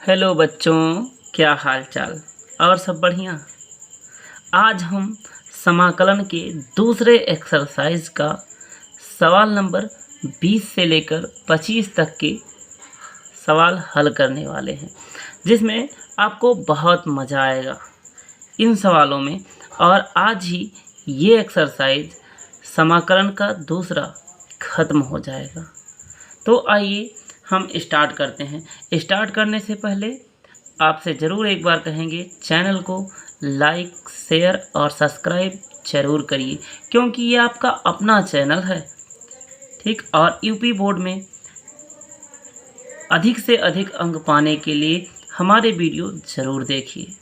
Hello बच्चों, क्या हाल चाल और सब बढ़िया। आज हम समाकलन के दूसरे एक्सरसाइज का सवाल नंबर 20 से लेकर 25 तक के सवाल हल करने वाले हैं, जिसमें आपको बहुत मज़ा आएगा इन सवालों में। और आज ही ये एक्सरसाइज समाकलन का दूसरा ख़त्म हो जाएगा। तो आइए हम स्टार्ट करते हैं। स्टार्ट करने से पहले आपसे ज़रूर एक बार कहेंगे, चैनल को लाइक, शेयर और सब्सक्राइब ज़रूर करिए, क्योंकि ये आपका अपना चैनल है, ठीक। और यूपी बोर्ड में अधिक से अधिक अंक पाने के लिए हमारे वीडियो ज़रूर देखिए।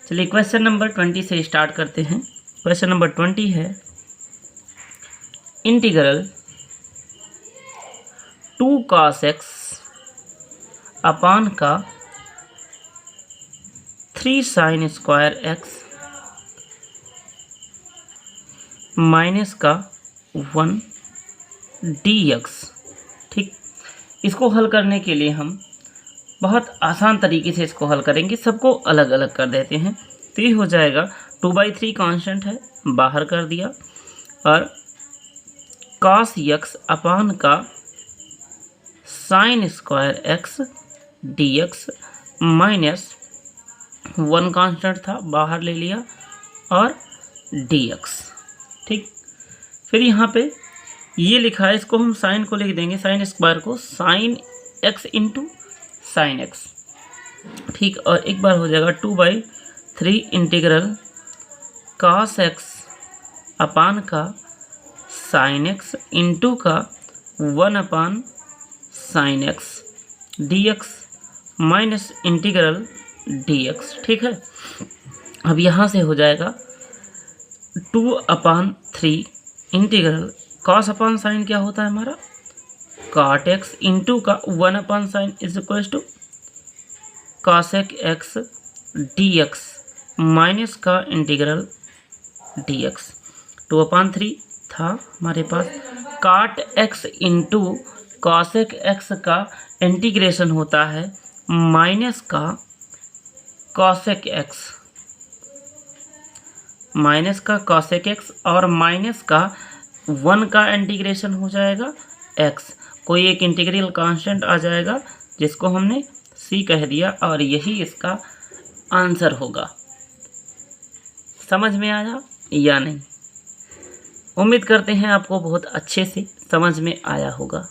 चलिए क्वेश्चन नंबर 20 से स्टार्ट करते हैं। क्वेश्चन नंबर 20 है, इंटीग्रल 2 cos x अपान का 3 sin स्क्वायर x माइनस का 1 dx, ठीक। इसको हल करने के लिए हम बहुत आसान तरीके से इसको हल करेंगे। सबको अलग अलग कर देते हैं। तो ये हो जाएगा 2/3 कांस्टेंट है, बाहर कर दिया, और cos x अपान का sin square x dx minus 1 constant था, बाहर ले लिया, और dx, ठीक। फिर यहाँ पे ये लिखा है, इसको हम साइन को लिख देंगे, साइन स्क्वायर को sin x into sine x, ठीक। और एक बार हो जाएगा 2/3 इंटीग्रल cos x अपान का sin x इंटू का 1 अपान sin x dx minus integral dx, ठीक है। अब यहाँ से हो जाएगा 2/3 इंटीग्रल cos अपान साइन क्या होता है हमारा, cot x इंटू का 1 upon sine is equal to cosec x dx minus का इंटीग्रल dx। 2/3 था हमारे पास, cot x into cosec x का इंटीग्रेशन होता है माइनस का cosec x, माइनस का cosec x, और माइनस का 1 का इंटीग्रेशन हो जाएगा x। कोई एक इंटीग्रल कांस्टेंट आ जाएगा जिसको हमने c कह दिया, और यही इसका आंसर होगा। समझ में आया या नहीं? उम्मीद करते हैं आपको बहुत अच्छे से समझ में आया होगा।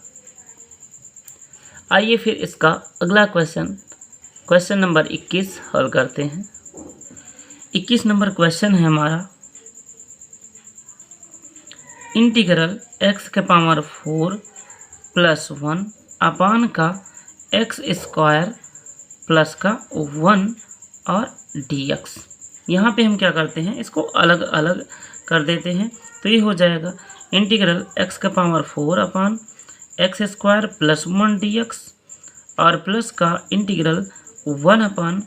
आइए फिर इसका अगला क्वेश्चन नंबर 21 हल करते हैं। 21 नंबर क्वेश्चन है हमारा, इंटीग्रल x के पावर 4 प्लस 1 अपान का x स्क्वायर प्लस का 1 और dx। यहाँ पे हम क्या करते हैं, इसको अलग अलग कर देते हैं। तो ये हो जाएगा इंटीग्रल x का पावर 4 अपान x स्क्वायर प्लस 1 dx, और प्लस का इंटीग्रल 1 अपान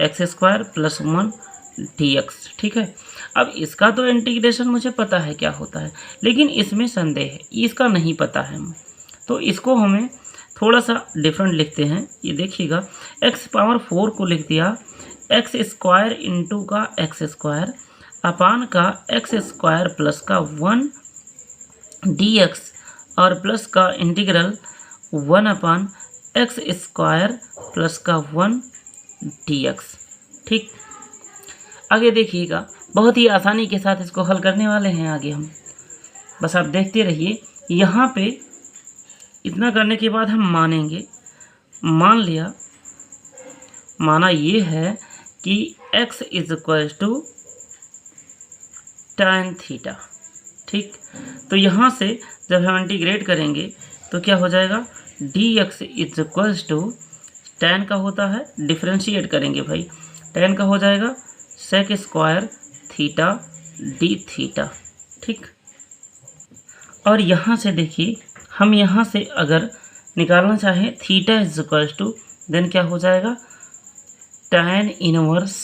x स्क्वायर प्लस 1 dx, ठीक है। अब इसका तो इंटीग्रेशन मुझे पता है क्या होता है, लेकिन इसमें संदेह है, इसका नहीं पता है हमें। तो इसको हमें थोड़ा सा डिफरेंट लिखते हैं। ये देखिएगा, x पावर 4 को लिख दिया x स्क्वायर इंटू का x स्क्वायर अपान का x स्क्वायर प्लस का 1 dx, और प्लस का इंटीग्रल 1 अपान x स्क्वायर प्लस का 1 dx, ठीक। आगे देखिएगा, बहुत ही आसानी के साथ इसको हल करने वाले हैं आगे हम, बस आप देखते रहिए। यहाँ पे इतना करने के बाद हम मानेंगे, मान लिया, माना ये है कि x is equal to tan theta, ठीक। तो यहाँ से जब हम इंटीग्रेट करेंगे तो क्या हो जाएगा, dx is equal to tan का होता है, डिफ्रेंशिएट करेंगे भाई, tan का हो जाएगा sec square theta d theta, ठीक। और यहाँ से देखिए, हम यहाँ से अगर निकालना चाहें theta is equal to, then क्या हो जाएगा, tan इनवर्स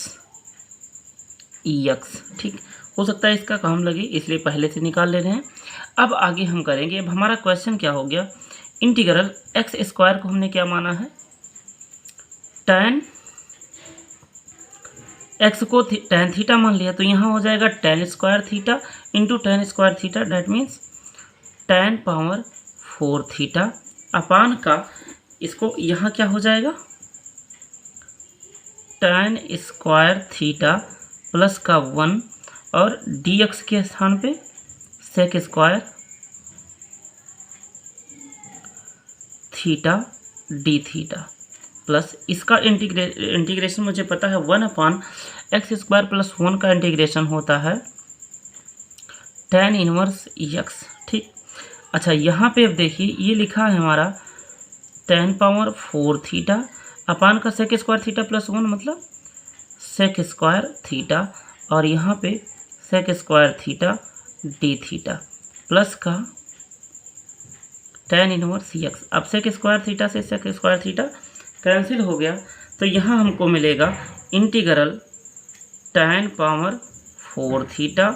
x, ठीक। हो सकता है इसका काम लगे, इसलिए पहले से निकाल ले रहे हैं। अब आगे हम करेंगे। अब हमारा क्वेश्चन क्या हो गया, इंटीग्रल x स्क्वायर को हमने क्या माना है, tan x को tan थीटा मान लिया, तो यहाँ हो जाएगा tan square theta into tan square theta, that means tan power 4 theta upon का, इसको यहाँ क्या हो जाएगा tan स्क्वायर थीटा प्लस का 1 और dx के स्थान पे sec square theta D theta plus इसका इंटीग्रेशन मुझे पता है 1/x स्क्वायर प्लस 1 का इंटीग्रेशन होता है tan इनवर्स x। ठीक, अच्छा यहाँ पे अब देखिए ये लिखा है हमारा tan पावर 4 थीटा अपान का sec स्क्वायर थीटा प्लस 1 मतलब sec स्क्वायर थीटा, और यहाँ पे sec square theta D theta plus का tan इनवर्स x। अब sec स्क्वायर थीटा से sec स्क्वायर थीटा कैंसिल हो गया, तो यहाँ हमको मिलेगा integral tan power 4 theta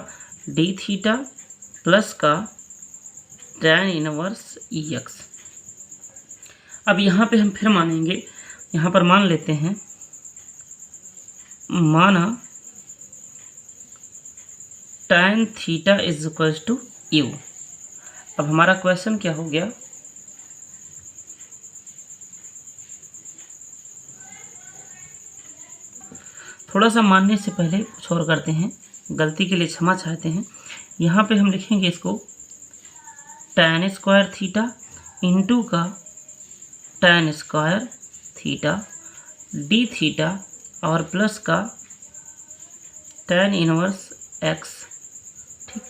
D theta plus का tan इनवर्स x। अब यहाँ पे हम फिर मानेंगे, यहाँ पर मान लेते हैं, माना tan theta is equals to u। अब हमारा क्वेश्चन क्या हो गया, थोड़ा सा मानने से पहले कुछ और करते हैं, गलती के लिए क्षमा चाहते हैं। यहाँ पे हम लिखेंगे इसको tan स्क्वायर थीटा इंटू का tan square theta D theta और प्लस का tan इनवर्स x। ठीक,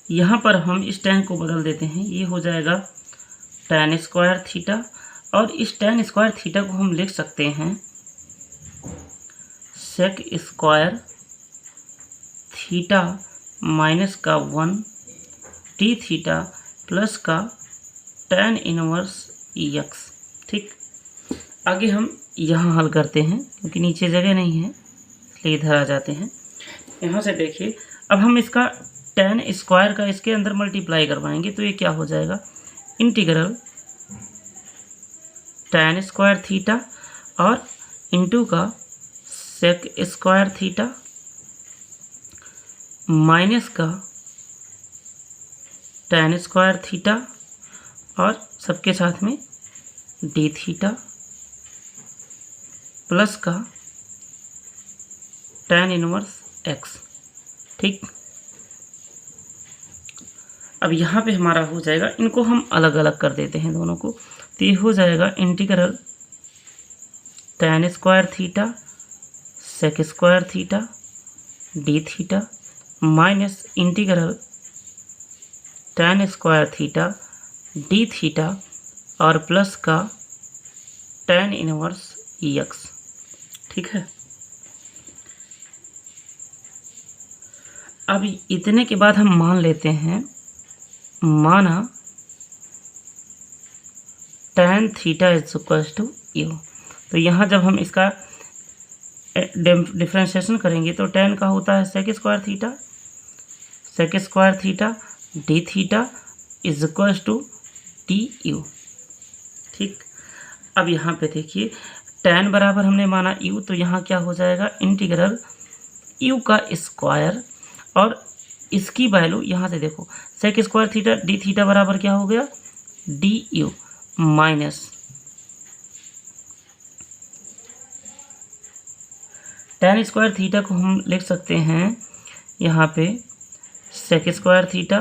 यहाँ पर हम इस tan को बदल देते हैं, ये हो जाएगा tan स्क्वायर थीटा, और इस tan स्क्वायर थीटा को हम लिख सकते हैं sec स्क्वायर थीटा माइनस का 1 डी थीटा प्लस का tan इनवर्स x। ठीक, आगे हम यहाँ हल करते हैं क्योंकि नीचे जगह नहीं है इसलिए इधर आ जाते हैं। यहाँ से देखिए, अब हम इसका tan स्क्वायर का इसके अंदर मल्टीप्लाई करवाएंगे, तो ये क्या हो जाएगा इंटीग्रल tan स्क्वायर थीटा और इंटू का sec स्क्वायर थीटा माइनस का tan स्क्वायर थीटा और सबके साथ में डी थीटा प्लस का tan इनवर्स x। ठीक, अब यहाँ पे हमारा हो जाएगा, इनको हम अलग अलग कर देते हैं दोनों को, तो ये हो जाएगा integral tan square theta sec square theta D theta minus integral tan square theta D theta और प्लस का tan इनवर्स x। ठीक है, अब इतने के बाद हम मान लेते हैं, माना tan theta is equals to u। तो यहाँ जब हम इसका डिफ्रेंशिएशन करेंगे तो tan का होता है sec square theta D theta is equals to du। ठीक, अब यहाँ पे देखिए tan बराबर हमने माना u, तो यहाँ क्या हो जाएगा इंटीग्रल u का स्क्वायर, और इसकी वैल्यू यहाँ से देखो sec square theta D theta बराबर क्या हो गया du minus tan square theta को हम लिख सकते हैं यहाँ पे sec स्क्वायर थीटा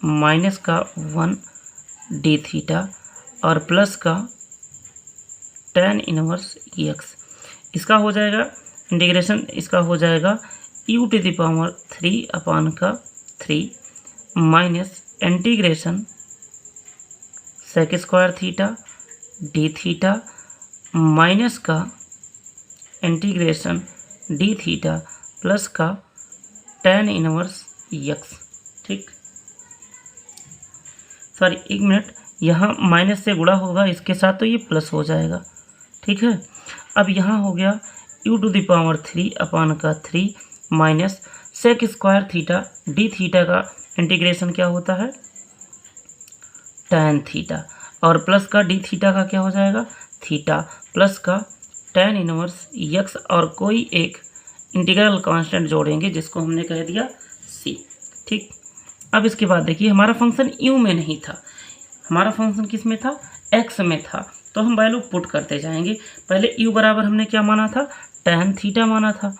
माइनस का 1 डी थीटा और प्लस का tan इनवर्स x। इसका हो जाएगा इंटीग्रेशन, इसका हो जाएगा u to the power 3 upon का 3 minus integration sec square theta D theta minus का इंटीग्रेशन डी थीटा प्लस का tan इनवर्स x। ठीक, सॉरी एक मिनट, यहाँ माइनस से गुणा होगा इसके साथ तो ये प्लस हो जाएगा। ठीक है, अब यहाँ हो गया u to the power 3 upon का 3 minus sec square theta D theta का इंटीग्रेशन क्या होता है tan थीटा, और प्लस का डी थीटा का क्या हो जाएगा थीटा, प्लस का tan इनवर्स यक्स, और कोई एक इंटीग्रल कांस्टेंट जोड़ेंगे जिसको हमने कह दिया c। ठीक, अब इसके बाद देखिए हमारा फंक्शन u में नहीं था, हमारा फंक्शन किस में था x में था, तो हम वैल्यू पुट करते जाएंगे। पहले u बराबर हमने क्या माना था tan थीटा माना था,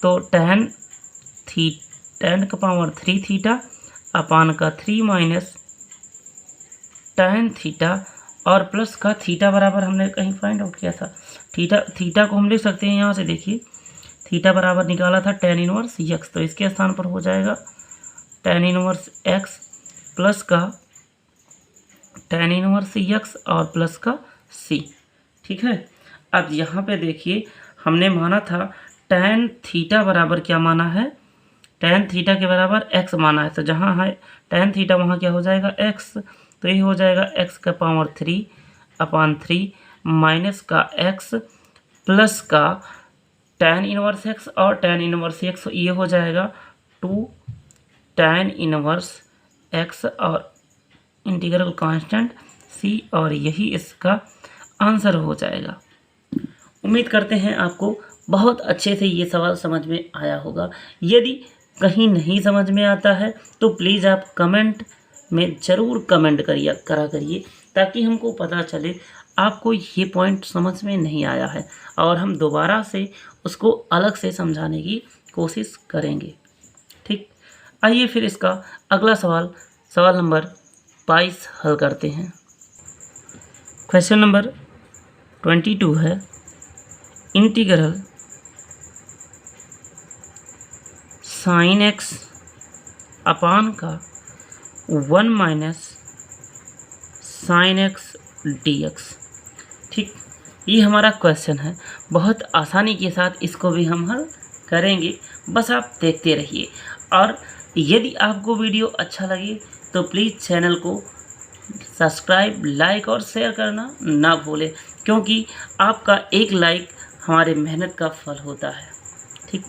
तो tan का पावर 3 थीटा अपान का 3 माइनस tan थीटा, और प्लस का थीटा बराबर हमने कहीं फाइंड आउट किया था, थीटा को हम लिख सकते हैं यहाँ से, देखिए थीटा बराबर निकाला था tan इनवर्स x, तो इसके स्थान पर हो जाएगा tan इनवर्स x प्लस का tan इनवर्स x और प्लस का c। ठीक है, अब यहाँ पे देखिए हमने माना था tan थीटा बराबर क्या माना है, tan थीटा के बराबर x माना है, तो जहाँ है tan थीटा वहाँ क्या हो जाएगा x, तो ये हो जाएगा x का पावर 3 अपान 3 माइनस का x प्लस का tan इनवर्स x, और tan इनवर्स x ये हो जाएगा 2 tan इनवर्स x और इंटीग्रल कांस्टेंट c, और यही इसका आंसर हो जाएगा। उम्मीद करते हैं आपको बहुत अच्छे से ये सवाल समझ में आया होगा। यदि कहीं नहीं समझ में आता है तो प्लीज़ आप कमेंट में ज़रूर कमेंट करा करिए, ताकि हमको पता चले आपको ये पॉइंट समझ में नहीं आया है, और हम दोबारा से उसको अलग से समझाने की कोशिश करेंगे। ठीक, आइए फिर इसका अगला सवाल नंबर 22 हल करते हैं। क्वेश्चन नंबर 22 है, इंटीग्रल साइन एक्स अपान का 1 minus sine x d x. ठीक, ये हमारा क्वेश्चन है, बहुत आसानी के साथ इसको भी हम हल करेंगे, बस आप देखते रहिए। और यदि आपको वीडियो अच्छा लगे तो प्लीज़ चैनल को सब्सक्राइब, लाइक और शेयर करना ना भूलें, क्योंकि आपका एक लाइक हमारे मेहनत का फल होता है। ठीक,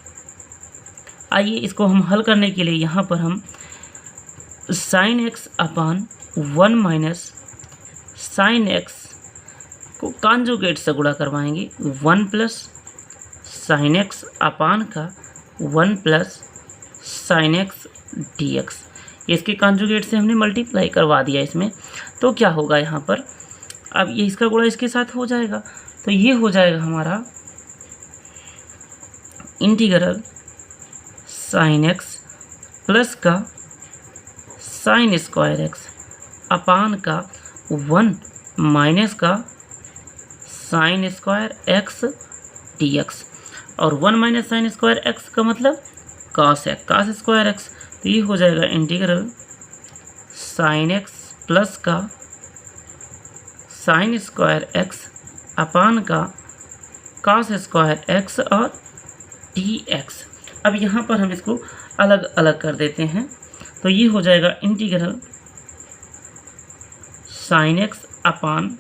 आइए इसको हम हल करने के लिए यहाँ पर हम साइन एक्स अपान 1 माइनस साइन एक्स को कॉन्जुगेट से गुणा करवाएंगे, 1 प्लस साइन एक्स अपान का 1 plus sine x d x. इसके कॉन्जुगेट से हमने मल्टीप्लाई करवा दिया इसमें, तो क्या होगा यहाँ पर, अब ये इसका गुणा इसके साथ हो जाएगा, तो ये हो जाएगा हमारा इंटीग्रल साइन एक्स प्लस का साइन स्क्वायर एक्स अपान का 1 माइनस का sine square x d x, और 1 माइनस साइन स्क्वायर एक्स का मतलब कास स्क्वायर एक्स, तो ये हो जाएगा इंटीग्रल साइन एक्स प्लस का साइन स्क्वायर एक्स अपान का कास स्क्वायर एक्स और डी एक्स। अब यहाँ पर हम इसको अलग अलग कर देते हैं, तो ये हो जाएगा इंटीग्रल साइन एक्स अपान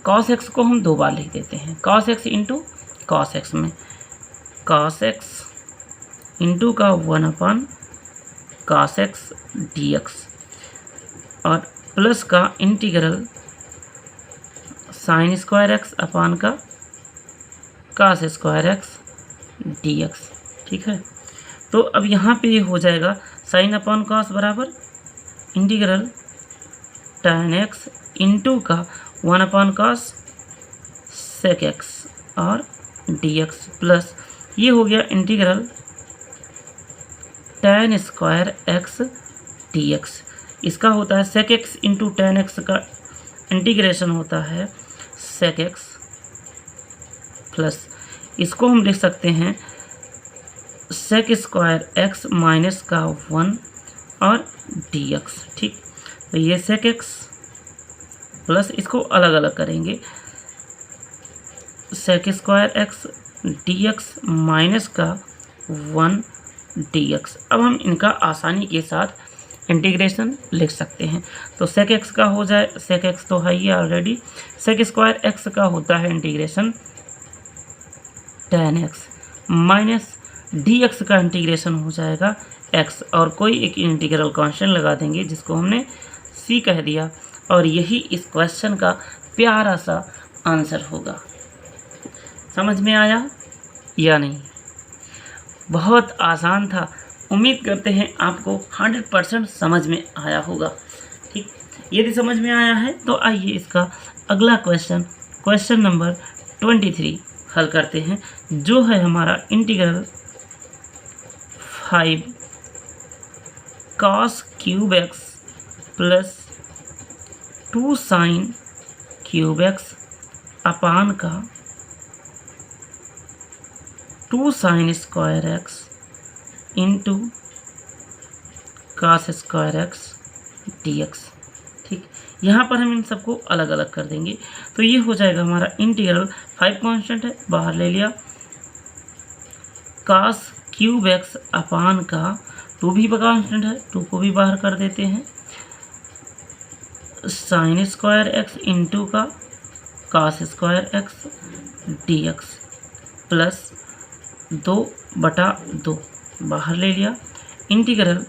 कॉस एक्स को हम 2 बार लिख देते हैं, cos x into cos x में कॉस एक्स इंटू का 1 अपान कॉस एक्स डी एक्स, और प्लस का integral sine square x upon का cos square x d x. ठीक है, तो अब यहाँ पे ये हो जाएगा साइन अपान कॉस बराबर इंटीग्रल tan एक्स इंटू का 1 अपान कॉस सेक एक्स और डी एक्स, प्लस ये हो गया integral tan square x d x. इसका होता है sec x into tan x का इंटीग्रेशन होता है सेक एक्स, प्लस इसको हम लिख सकते हैं सेक स्क्वायर एक्स माइनस का 1 और डी एक्स। ठीक, तो ये सेक एक्स प्लस इसको अलग अलग करेंगे, sec square x d x minus का 1 डी एक्स। अब हम इनका आसानी के साथ इंटीग्रेशन लिख सकते हैं, तो सेक एक्स का हो जाए, सेक एक्स तो है ही ऑलरेडी, सेक स्क्वायर एक्स का होता है integration tan x minus D x का इंटीग्रेशन हो जाएगा एक्स और कोई एक इंटीग्रल कांस्टेंट लगा देंगे जिसको हमने सी कह दिया, और यही इस क्वेश्चन का प्यारा सा आंसर होगा। समझ में आया या नहीं? बहुत आसान था। उम्मीद करते हैं आपको 100% समझ में आया होगा। ठीक, यदि समझ में आया है तो आइए इसका अगला क्वेश्चन नंबर 23 हल करते हैं, जो है हमारा integral 5 cos cube x plus 2 sin cube x upon का 2 sin square x into cos square x dx। ठीक, यहाँ पर हम इन सबको अलग अलग कर देंगे, तो ये हो जाएगा हमारा इंटीग्रल 5 कांस्टेंट है, बाहर ले लिया, cos क्यूब एक्स अपान का 2 भी कांस्टेंट है, 2 को भी बाहर कर देते हैं, sin स्क्वायर एक्स इंटू का cos square x dx plus 2/2 बाहर ले लिया, इंटीग्रल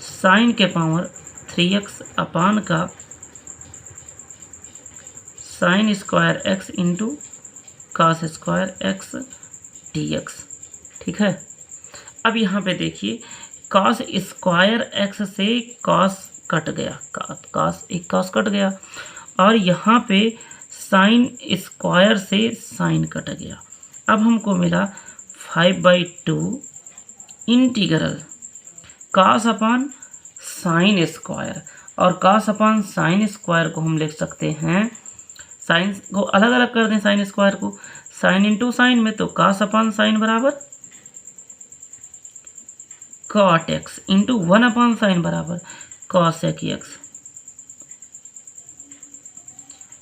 sin के पावर 3x अपान का sin square x into cos square x dx। ठीक है, अब यहाँ पे देखिए cos स्क्वायर एक्स से cos कट गया, cos कट गया, और यहाँ पे sin स्क्वायर से sin कट गया। अब हमको मिला 5/2 इंटीग्रल cos अपान साइन स्क्वायर, और cos अपान साइन स्क्वायर को हम लिख सकते हैं, साइन को अलग अलग कर दें, साइन स्क्वायर को साइन इंटू साइन में, तो cos अपान साइन बराबर cot x into 1 upon sign बराबर cosec x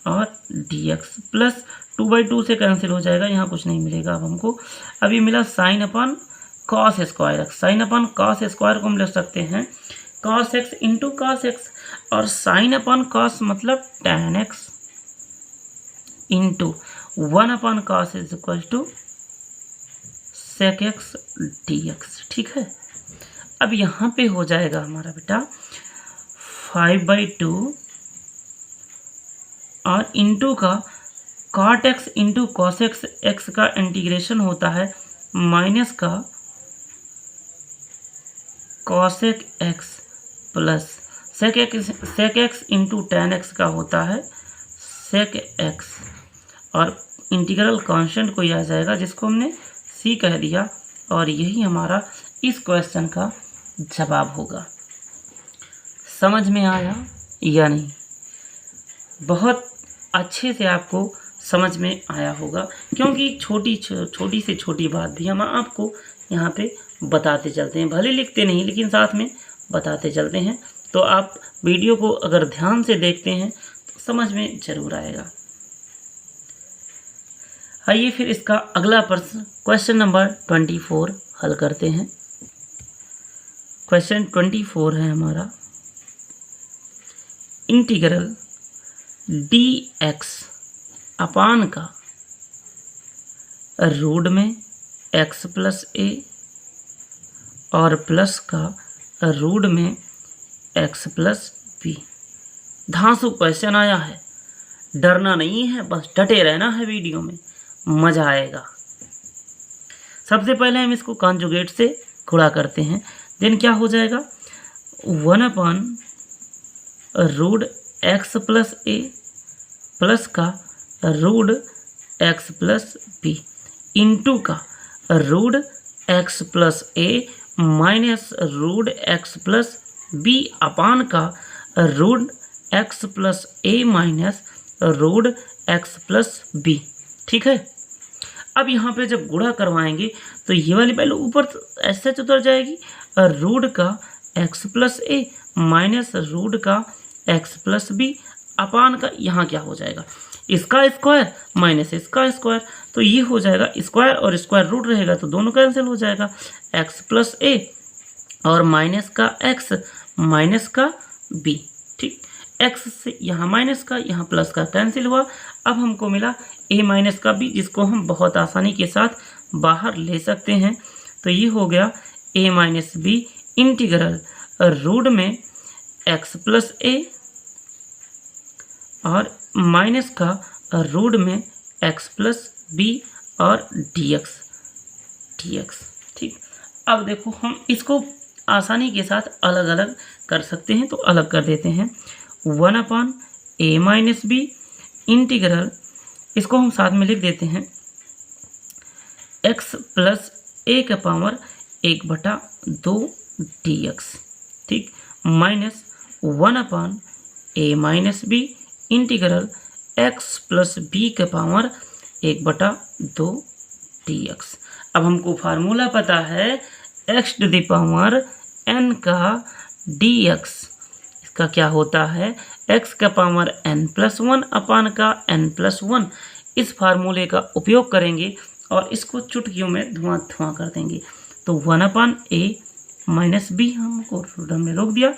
और dx प्लस 2/2 से कैंसिल हो जाएगा, यहाँ कुछ नहीं मिलेगा अब हमको। अब ये मिला sine upon cos square x, sine upon cos square को हम लिख सकते हैं cos x into cos x, और साइन अपान cos मतलब tan x into 1 upon cos is equal to sec x dx। ठीक है, अब यहाँ पे हो जाएगा हमारा बेटा 5/2 और इंटू का cot x into cos x का इंटीग्रेशन होता है माइनस का cosec x plus sec x into tan x का होता है sec x, और इंटीग्रल कांस्टेंट को आ जाएगा जिसको हमने c कह दिया, और यही हमारा इस क्वेश्चन का जवाब होगा। समझ में आया या नहीं? बहुत अच्छे से आपको समझ में आया होगा, क्योंकि छोटी से छोटी बात भी हम आपको यहाँ पे बताते चलते हैं, भले लिखते नहीं लेकिन साथ में बताते चलते हैं, तो आप वीडियो को अगर ध्यान से देखते हैं तो समझ में ज़रूर आएगा। आइए फिर इसका अगला प्रश्न क्वेश्चन नंबर 24 हल करते हैं। क्वेश्चन 24 है हमारा, इंटीग्रल dx अपान का रूट में x प्लस a और प्लस का रूट में x प्लस b। धांसू क्वेश्चन आया है, डरना नहीं है, बस डटे रहना है, वीडियो में मज़ा आएगा। सबसे पहले हम इसको कॉन्जुगेट से गुणा करते हैं, देन क्या हो जाएगा 1 upon root x plus a plus का root x plus b into का root x plus a minus root x plus b upon का root x plus a minus root x plus b. ठीक है, अब यहाँ पे जब गुणा करवाएंगे तो ये वाली वैल्यू ऊपर ऐसे उतर जाएगी, रूट का x plus a minus root का एक्स प्लस बी अपान का यहाँ क्या हो जाएगा, इसका स्क्वायर माइनस इसका स्क्वायर, तो ये हो जाएगा स्क्वायर और स्क्वायर रूट रहेगा तो दोनों कैंसिल हो जाएगा, एक्स प्लस ए और माइनस का एक्स माइनस का बी। ठीक, एक्स से यहाँ माइनस का यहाँ प्लस का कैंसिल हुआ, अब हमको मिला ए माइनस का बी, जिसको हम बहुत आसानी के साथ बाहर ले सकते हैं, तो ये हो गया ए माइनस बी इंटीग्रल रूट में एक्स प्लस ए और माइनस का रूट में एक्स प्लस बी और dx। ठीक, अब देखो हम इसको आसानी के साथ अलग अलग कर सकते हैं, तो अलग कर देते हैं। 1/a माइनस बी इंटीग्रल, इसको हम साथ में लिख देते हैं x प्लस ए का पावर 1/2 dx। ठीक, minus 1/a minus b integral x plus b का पावर 1/2 dx। अब हमको फार्मूला पता है x to the power n का dx, इसका क्या होता है x का पावर n+1 अपान का n+1। इस फार्मूले का उपयोग करेंगे और इसको चुटकियों में धुआं धुआं कर देंगे। तो 1/a माइनस बी हमको रूट में रोक दिया।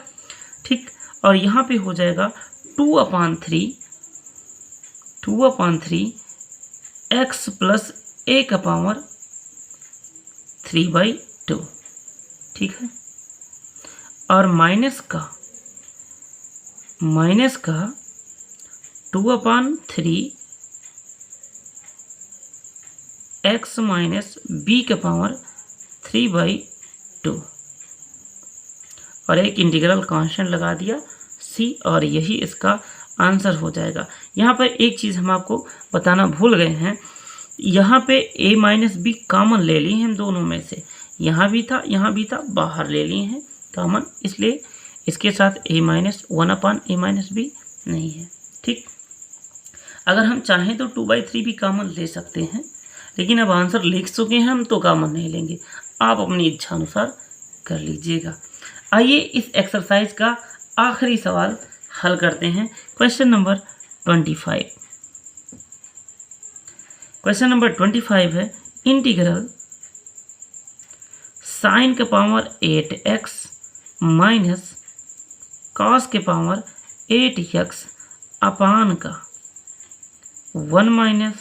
ठीक, और यहाँ पे हो जाएगा 2/3 x प्लस ए का पावर 3/2। ठीक है, और माइनस का 2/3 x माइनस बी का पावर 3/2 और एक इंटीग्रल कांस्टेंट लगा दिया c, और यही इसका आंसर हो जाएगा। यहाँ पर एक चीज़ हम आपको बताना भूल गए हैं, यहाँ पे a माइनस बी कॉमन ले लिए हैं हम दोनों में से, यहाँ भी था, बाहर ले लिए हैं कॉमन, इसलिए इसके साथ a minus 1/a minus B नहीं है। ठीक, अगर हम चाहें तो 2/3 भी कॉमन ले सकते हैं, लेकिन अब आंसर लिख चुके हैं हम तो कॉमन नहीं लेंगे, आप अपनी इच्छा अनुसार कर लीजिएगा। आइए इस एक्सरसाइज का आखिरी सवाल हल करते हैं। Question number 25। क्वेश्चन नंबर 25 है इंटीग्रल साइन के पावर 8x माइनस कॉस के पावर 8x अपान का 1 minus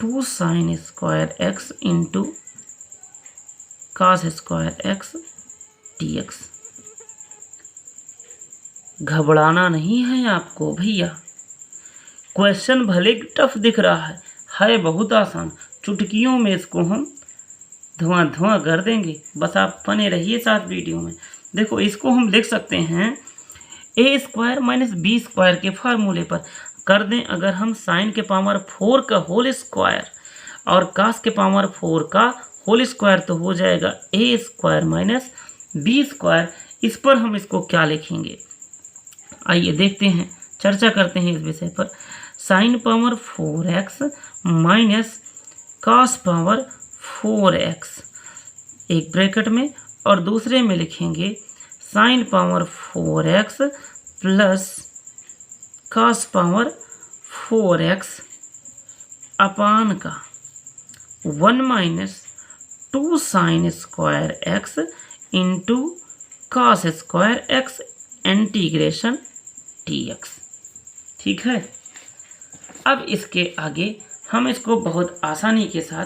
2 sine square x into cos square x dx। घबराना नहीं है आपको भैया, क्वेश्चन भले टफ दिख रहा है बहुत आसान, चुटकियों में इसको हम धुआं धुआं कर देंगे, बस आप बने रहिए साथ वीडियो में। देखो इसको हम लिख सकते हैं a square minus b square के फार्मूले पर कर दें। अगर हम साइन के पावर 4 का होल स्क्वायर और कास के पावर 4 का होल स्क्वायर, तो हो जाएगा a square minus b square. इस पर हम इसको क्या लिखेंगे, आइए देखते हैं, चर्चा करते हैं इस विषय पर। Sign power 4x minus cos power 4x एक ब्रैकेट में, और दूसरे में लिखेंगे sign power 4x plus cos power 4x upon का 1 minus 2 sine square x into cos square x integration dx। ठीक है, अब इसके आगे हम इसको बहुत आसानी के साथ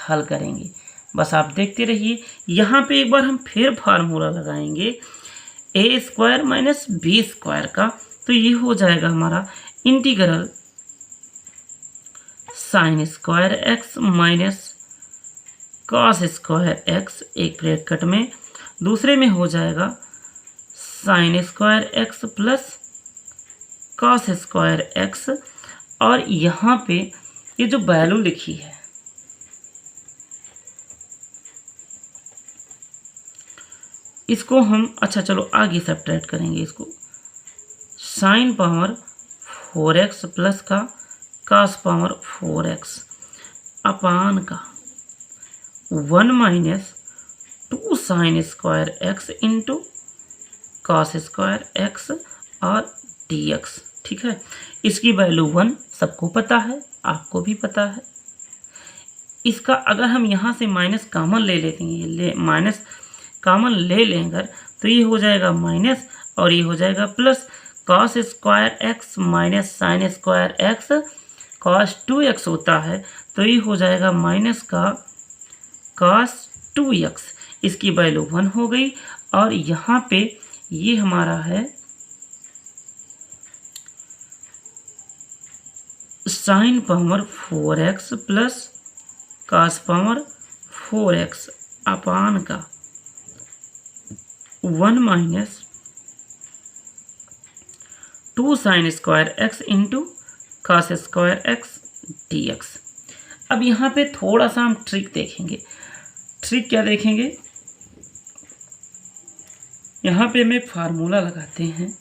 हल करेंगे, बस आप देखते रहिए। यहाँ पे एक बार हम फिर फार्मूला लगाएंगे a square minus b square का, तो ये हो जाएगा हमारा integral sine square x minus cos square x एक ब्रैकेट में, दूसरे में हो जाएगा sine square x plus cos square x, और यहाँ पे ये जो वैल्यू लिखी है इसको हम, अच्छा चलो आगे सब्ट्रैक्ट करेंगे इसको, साइन पावर 4x प्लस का कॉस पावर 4x अपान का 1 minus 2 sine square x into cos square x और dx। ठीक है, इसकी वैल्यू 1 सबको पता है, आपको भी पता है। इसका अगर हम यहाँ से माइनस कॉमन ले लेते हैं, माइनस कॉमन ले लेंगे तो ये हो जाएगा माइनस और ये हो जाएगा plus. Cos square x minus sine square x cos 2x होता है, तो ये हो जाएगा माइनस का कॉस 2x। इसकी वैल्यू 1 हो गई। और यहाँ पे ये हमारा है sine power 4x plus cos power 4x upon का 1 minus 2 sine square x into cos square x dx। अब यहाँ पे थोड़ा सा हम ट्रिक देखेंगे। ट्रिक क्या देखेंगे, यहाँ पे हमें फार्मूला लगाते हैं।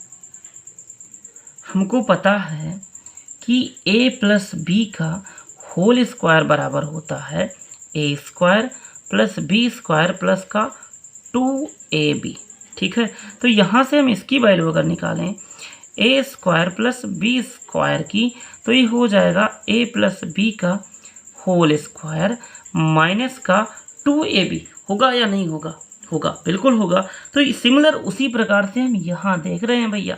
हमको पता है कि a प्लस बी का होल स्क्वायर बराबर होता है a square plus b square plus का 2ab। ठीक है, तो यहाँ से हम इसकी वैल्यू अगर निकालें a square plus b square की, तो ये हो जाएगा a प्लस बी का होल स्क्वायर माइनस का 2ab। होगा या नहीं होगा? होगा, बिल्कुल होगा। तो सिमिलर उसी प्रकार से हम यहाँ देख रहे हैं भैया,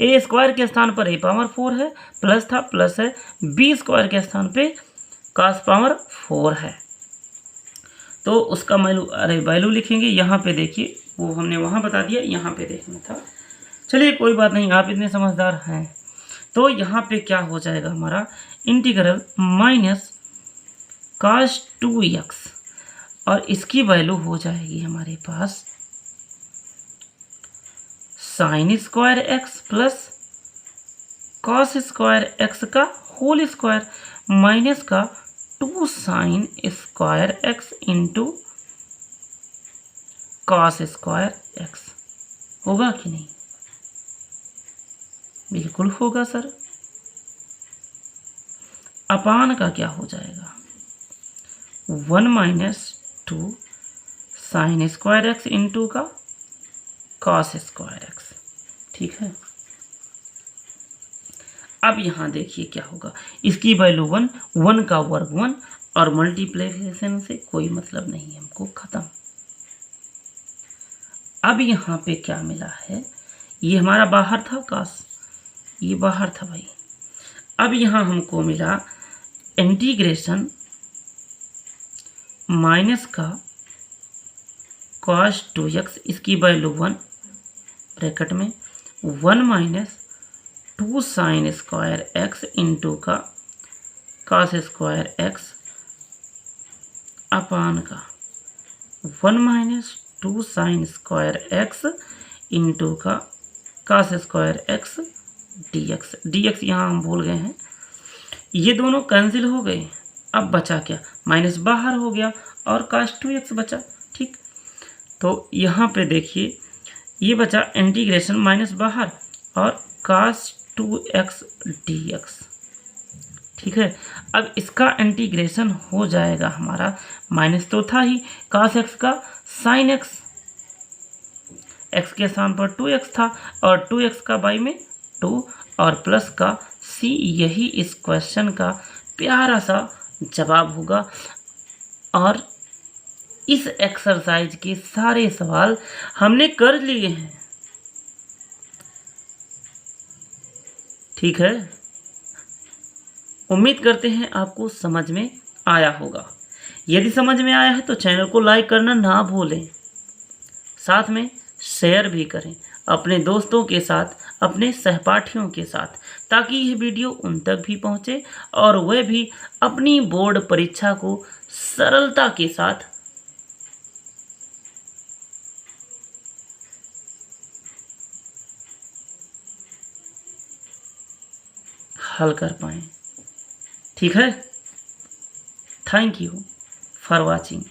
ए स्क्वायर के स्थान पर a पावर 4 है, प्लस था प्लस है, बी स्क्वायर के स्थान पे कास पावर 4 है, तो उसका वैल्यू लिखेंगे। यहाँ पे देखिए, वो हमने वहाँ बता दिया, यहाँ पे देखना था। चलिए कोई बात नहीं, आप इतने समझदार हैं। तो यहाँ पे क्या हो जाएगा हमारा इंटीग्रल माइनस कास 2x, और इसकी वैल्यू हो जाएगी हमारे पास sine square x plus cos square x का होल स्क्वायर माइनस का 2 sine square x into cos square x। होगा कि नहीं? बिल्कुल होगा सर। अपान का क्या हो जाएगा 1 minus 2 sine square x into का कॉस स्क्वायर x। ठीक है, अब यहाँ देखिए क्या होगा, इसकी वैल्यू 1, 1 का वर्ग 1, और मल्टीप्लिकेशन से कोई मतलब नहीं है हमको, खत्म। अब यहाँ पे क्या मिला है, ये हमारा बाहर था कास, ये बाहर था भाई। अब यहाँ हमको मिला इंटीग्रेशन माइनस का cos 2x, इसकी वैल्यू 1 ब्रैकेट में 1 minus 2 sine square x into का cos स्क्वायर x अपान का 1 minus 2 sine square x into का cos square x dx। dx यहाँ हम भूल गए हैं, ये दोनों कैंसिल हो गए। अब बचा क्या, माइनस बाहर हो गया और cos 2x बचा। ठीक, तो यहाँ पे देखिए ये बचा इंटीग्रेशन माइनस बाहर और cos 2x dx। ठीक है, अब इसका इंटीग्रेशन हो जाएगा हमारा, माइनस तो था ही, cos x का sin x, x के स्थान पर 2x था और 2x का बाई में 2 और प्लस का c। यही इस क्वेश्चन का प्यारा सा जवाब होगा। और इस एक्सरसाइज के सारे सवाल हमने कर लिए हैं। ठीक है, उम्मीद करते हैं आपको समझ में आया होगा। यदि समझ में आया है तो चैनल को लाइक करना ना भूलें, साथ में शेयर भी करें अपने दोस्तों के साथ, अपने सहपाठियों के साथ, ताकि यह वीडियो उन तक भी पहुंचे और वह भी अपनी बोर्ड परीक्षा को सरलता के साथ हल कर पाएं। ठीक है, थैंक यू फॉर वॉचिंग।